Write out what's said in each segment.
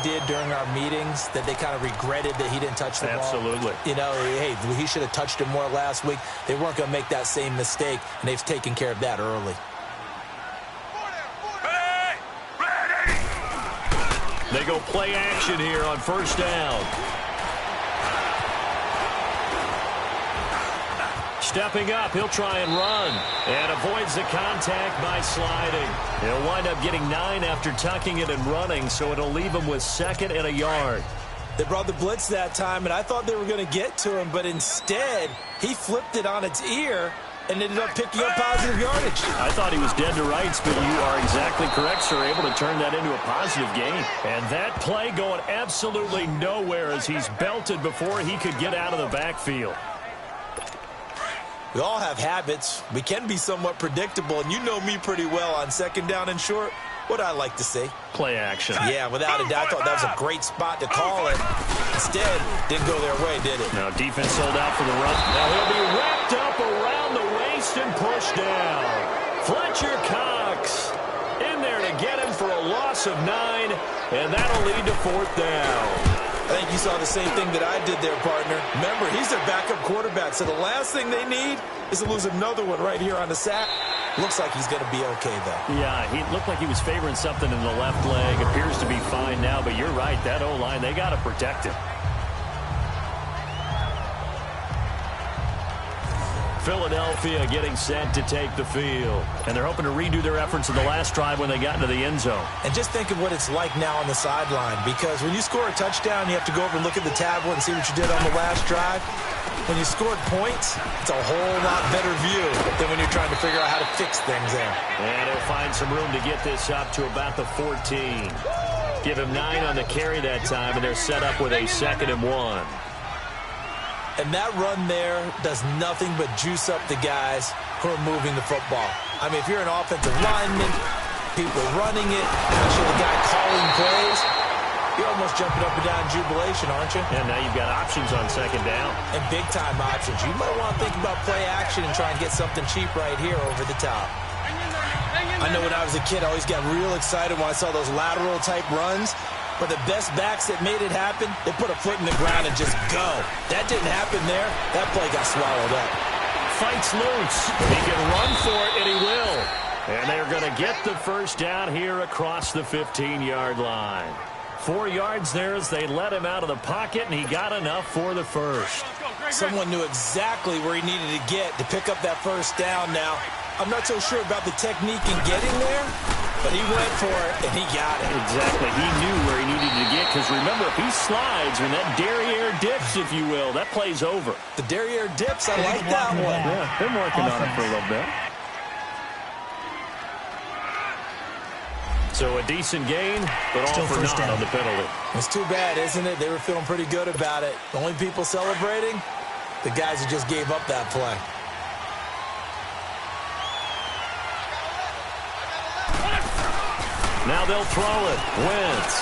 did during our meetings that they kind of regretted that he didn't touch the ball? Absolutely. You know, hey, he should have touched it more last week. They weren't going to make that same mistake, and they've taken care of that early. They go play action here on first down. Stepping up, he'll try and run. And avoids the contact by sliding. He'll wind up getting 9 after tucking it and running, so it'll leave him with 2nd and a yard. They brought the blitz that time, and I thought they were going to get to him, but instead, he flipped it on its ear and ended up picking up positive yardage. I thought he was dead to rights, but you are exactly correct, sir. Able to turn that into a positive gain. And that play going absolutely nowhere as he's belted before he could get out of the backfield. We all have habits. We can be somewhat predictable, and you know me pretty well on 2nd down and short. What I like to say? Play action. Yeah, without a doubt. I thought that was a great spot to call it. Instead, didn't go their way, did it? No, defense sold out for the run. Now he'll be wrapped up around the waist and pushed down. Fletcher Cox in there to get him for a loss of 9, and that'll lead to 4th down. I think you saw the same thing that I did there, partner. Remember, he's their backup quarterback, so the last thing they need is to lose another one right here on the sack. Looks like he's going to be okay, though. Yeah, he looked like he was favoring something in the left leg. Appears to be fine now, but you're right. That O-line, they got to protect him. Philadelphia getting set to take the field. And they're hoping to redo their efforts in the last drive when they got into the end zone. And just think of what it's like now on the sideline, because when you score a touchdown, you have to go over and look at the tablet and see what you did on the last drive. When you scored points, it's a whole lot better view than when you're trying to figure out how to fix things there. And he'll find some room to get this up to about the 14. Give him 9 on the carry that time, and they're set up with a 2nd and 1. And that run there does nothing but juice up the guys who are moving the football. I mean, if you're an offensive lineman, people running it, especially the guy calling plays, you're almost jumping up and down in jubilation, aren't you? And now you've got options on 2nd down. And big-time options. You might want to think about play action and try and get something cheap right here over the top. I know when I was a kid, I always got real excited when I saw those lateral-type runs. But the best backs that made it happen, they put a foot in the ground and just go. That didn't happen there. That play got swallowed up. Fights loose. He can run for it, and he will. And they're going to get the first down here across the 15-yard line. 4 yards there as they let him out of the pocket, and he got enough for the first. Someone knew exactly where he needed to get to pick up that first down now. I'm not so sure about the technique in getting there, but he went for it, and he got it. Exactly. He knew where he needed to get, because remember, if he slides, when that derriere dips, if you will, that play's over. The derriere dips, I like that one. Yeah, been working on it for a little bit. So a decent gain, but all for naught on the penalty. It's too bad, isn't it? They were feeling pretty good about it. The only people celebrating, the guys who just gave up that play. Now they'll throw it. Wentz.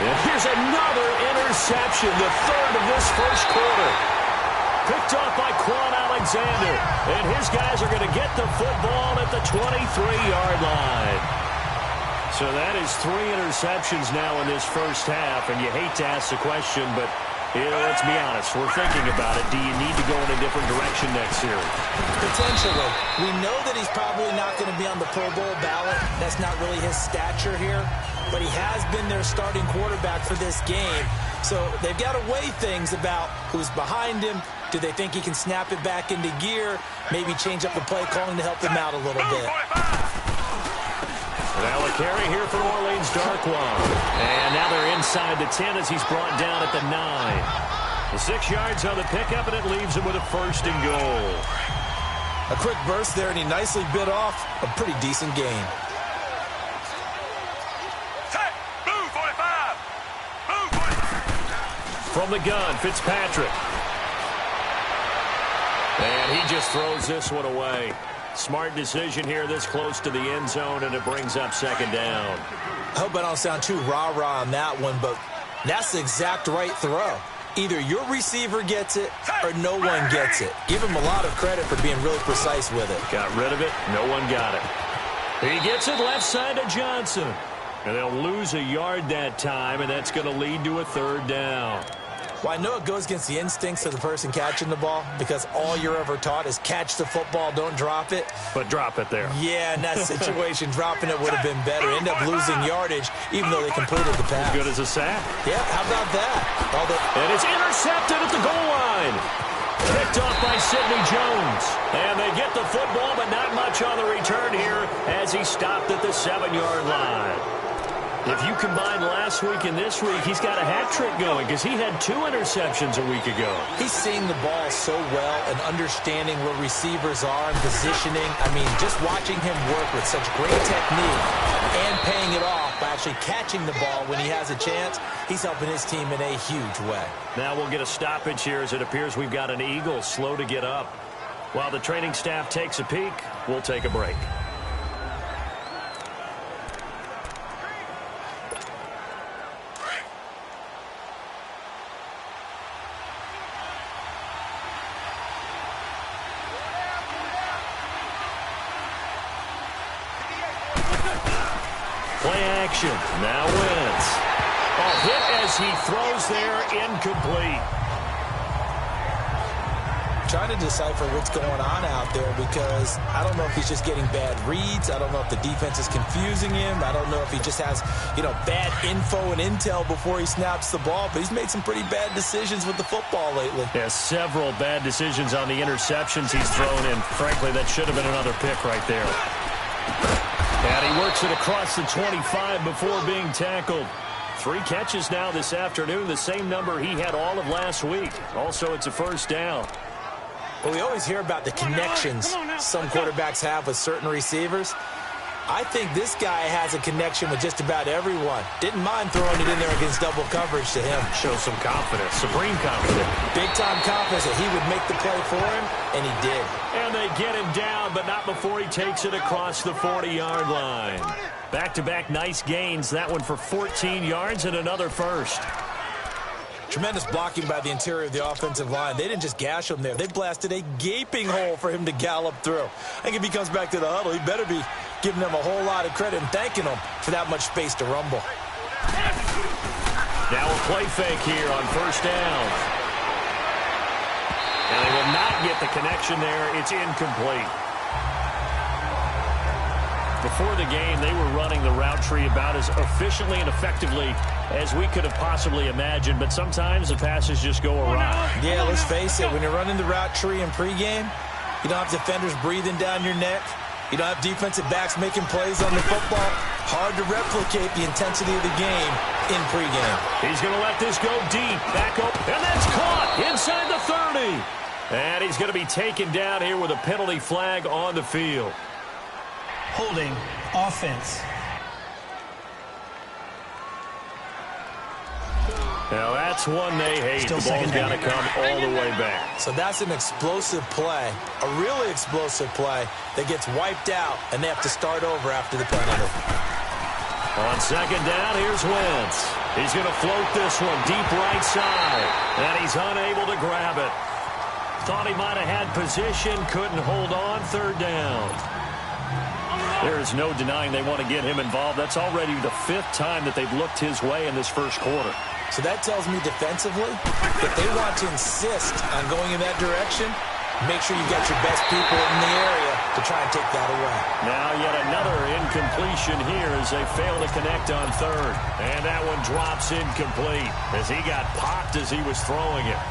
And here's another interception, the 3rd of this first quarter. Picked off by Quan Alexander. And his guys are going to get the football at the 23-yard line. So that is 3 interceptions now in this first half. And you hate to ask the question, but let's be honest. We're thinking about it. Do you need to go in a different direction next series? Potentially. We know that he's probably not going to be on the Pro Bowl ballot. That's not really his stature here. But he has been their starting quarterback for this game. So they've got to weigh things about who's behind him. Do they think he can snap it back into gear? Maybe change up the play calling to help him out a little bit. Now a carry here for Orleans Darkwan. And now they're inside the 10 as he's brought down at the 9. The 6 yards on the pickup, and it leaves him with a 1st and goal. A quick burst there, and he nicely bit off a pretty decent gain. From the gun, Fitzpatrick. And he just throws this one away. Smart decision here this close to the end zone, and it brings up 2nd down. I hope I don't sound too rah-rah on that one, but that's the exact right throw. Either your receiver gets it or no one gets it. Give him a lot of credit for being really precise with it. Got rid of it. No one got it. He gets it left side to Johnson. And they'll lose a yard that time, and that's going to lead to a third down. Well, I know it goes against the instincts of the person catching the ball because all you're ever taught is catch the football, don't drop it. But drop it there. Yeah, in that situation, dropping it would have been better. End up losing yardage, even though they completed the pass. As good as a sack. Yeah, how about that? And it's intercepted at the goal line. Picked off by Sidney Jones. And they get the football, but not much on the return here as he stopped at the 7-yard line. If you combine last week and this week, he's got a hat trick going because he had 2 interceptions a week ago. He's seeing the ball so well and understanding where receivers are and positioning. I mean, just watching him work with such great technique and paying it off by actually catching the ball when he has a chance, he's helping his team in a huge way. Now we'll get a stoppage here as it appears we've got an Eagle slow to get up. While the training staff takes a peek, we'll take a break. Play action. Now Wentz. A hit as he throws there, incomplete. Trying to decipher what's going on out there because I don't know if he's just getting bad reads. I don't know if the defense is confusing him. I don't know if he just has, bad info and intel before he snaps the ball. But he's made some pretty bad decisions with the football lately. Yeah, several bad decisions on the interceptions he's thrown in. Frankly, that should have been another pick right there. And he works it across the 25 before being tackled. 3 catches now this afternoon, the same number he had all of last week. Also, it's a first down. Well, we always hear about the connections some quarterbacks have with certain receivers. I think this guy has a connection with just about everyone. Didn't mind throwing it in there against double coverage to him. Shows some confidence, supreme confidence. Big-time confidence that he would make the play for him, and he did. And they get him down, but not before he takes it across the 40-yard line. Back-to-back nice gains, that one for 14 yards and another first. Tremendous blocking by the interior of the offensive line. They didn't just gash him there. They blasted a gaping hole for him to gallop through. I think if he comes back to the huddle, he better be giving them a whole lot of credit and thanking them for that much space to rumble. Now a play fake here on first down. And they will not get the connection there. It's incomplete. Before the game, they were running the route tree about as efficiently and effectively as we could have possibly imagined, but sometimes the passes just go awry. Yeah, let's face it, when you're running the route tree in pregame, you don't have defenders breathing down your neck. You don't have defensive backs making plays on the football. Hard to replicate the intensity of the game in pregame. He's going to let this go deep. Back up, and that's caught inside the 30. And he's going to be taken down here with a penalty flag on the field. Holding offense. Now that's one they hate. The ball's got to come all the way back. So that's an explosive play, a really explosive play that gets wiped out, and they have to start over after the penalty. On second down, here's Wentz. He's going to float this one deep right side, and he's unable to grab it. Thought he might have had position, couldn't hold on, third down. There is no denying they want to get him involved. That's already the 5th time that they've looked his way in this first quarter. So that tells me defensively, if they want to insist on going in that direction, make sure you got your best people in the area to try and take that away. Now yet another incompletion here as they fail to connect on third. And that one drops incomplete as he got popped as he was throwing it.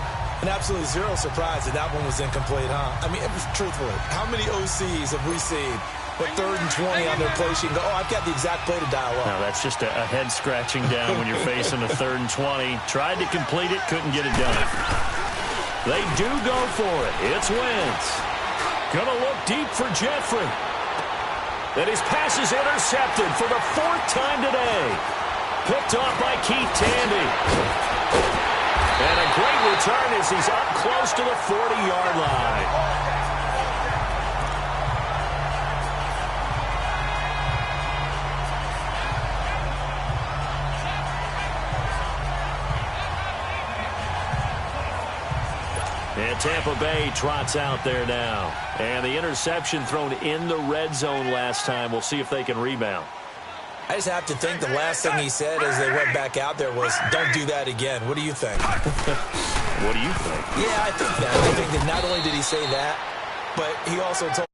And absolutely zero surprise that that one was incomplete, huh? I mean, truthfully, how many OCs have we seen with 3rd and 20 on their play sheet and go, oh, I've got the exact play to dial up? Now, that's just a head scratching down when you're facing a 3rd and 20. Tried to complete it, couldn't get it done. They do go for it. It's Wentz. Gonna look deep for Jeffrey. And his pass is intercepted for the 4th time today. Picked off by Keith Tandy. And a great return as he's up close to the 40-yard line. And Tampa Bay trots out there now. And the interception thrown in the red zone last time. We'll see if they can rebound. I just have to think the last thing he said as they went back out there was, don't do that again. What do you think? What do you think? Yeah, I think that. I think that not only did he say that, but he also told